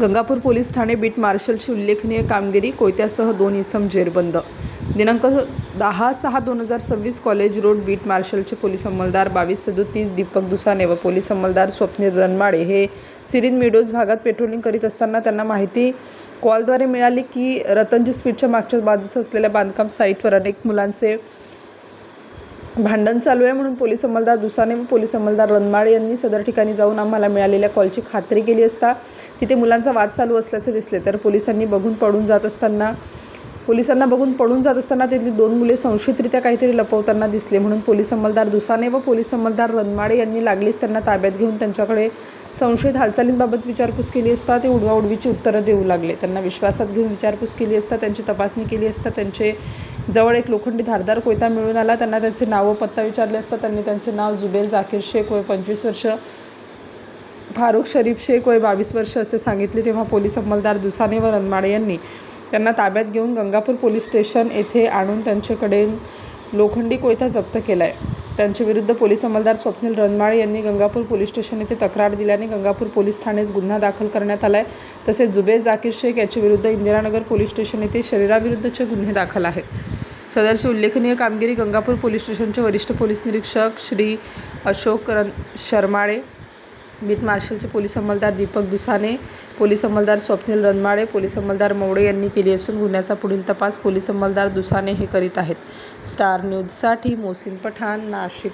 Gangapur police ठाणे beat मार्शलची उल्लेखनीय कामगिरी, कोयत्यासह 2 इसम जेरबंद. दिनांक 10/6/2026 कॉलेज रोड बीट मार्शलचे पोलीस अंमलदार 2237 दीपक दुसाने व पोलीस अंमलदार स्वप्नील रणमाडे हे सिरीन मेडोज भागात पेट्रोलिंग करीत असताना त्यांना माहिती कॉलद्वारे मिळाली की रतनजी स्वीटच्या मागच्या बाजूस असलेल्या बांधकाम साईटवर अनेक मुलांचे भांडण चालू आहे, म्हणून पोलीस अंमलदार दुसाने व पोलीस अंमलदार रणमाडे यांनी सदर ठिकाणी जाऊन आम्हाला मिळालेल्या कॉलची खात्री केली असता तिथे मुलांचा वाद चालू असल्याचे दिसले. तर पोलिसांना बघून पळून जात असताना तिथली 2 मुले संशयितरित्या काहीतरी लपवताना दिसले, म्हणून पोलीस अंमलदार दुसाने व पोलीस अंमलदार रणमाडे यांनी लागलीच त्यांना ताब्यात घेऊन त्यांच्याकडे संशयित हालचालींबाबत विचारपूस केली असता ते उडवाउडवीची उत्तरं देऊ लागले. त्यांना विश्वासात घेऊन विचारपूस केली असता त्यांची तपासणी केली असता त्यांचे जवळ एक लोखंडी धारदार कोयता मिळून आला. त्यांना त्यांचे नाव व पत्ता विचारले असता त्यांनी त्यांचे नाव जुबेर जाकीर शेख वय 25 वर्ष, फारुख शरीफ शेख वय 22 वर्ष असे सांगितले. तेव्हा पोलीस अंमलदार दुसाने व रणमाडे यांनी त्यांना ताब्यात घेऊन गंगापूर पोलीस स्टेशन येथे आणून त्यांच्याकडे लोखंडी कोयता जप्त केला आहे. त्यांच्याविरुद्ध पोलीस अंमलदार स्वप्नील रणमाडे यांनी गंगापूर पोलीस स्टेशन येथे तक्रार दिल्याने गंगापूर पोलीस ठाण्यास गुन्हा दाखल करण्यात आला आहे. तसेच जुबेर जाकीर शेख याच्याविरुद्ध इंदिरानगर पोलीस स्टेशन येथे शरीराविरुद्धचे गुन्हे दाखल आहेत. सदरची उल्लेखनीय कामगिरी गंगापूर पोलीस स्टेशनचे वरिष्ठ पोलीस निरीक्षक श्री अशोक शरमाळे, बीट मार्शलचे पोलीस अंमलदार दीपक दुसाने, पोलीस अंमलदार स्वप्नील रणमाडे, पोलीस अंमलदार मौडे यांनी केली असून गुन्ह्याचा पुढील तपास पोलीस अंमलदार दुसाने हे करीत आहेत. स्टार न्यूजसाठी मोहसिन पठाण, नाशिक.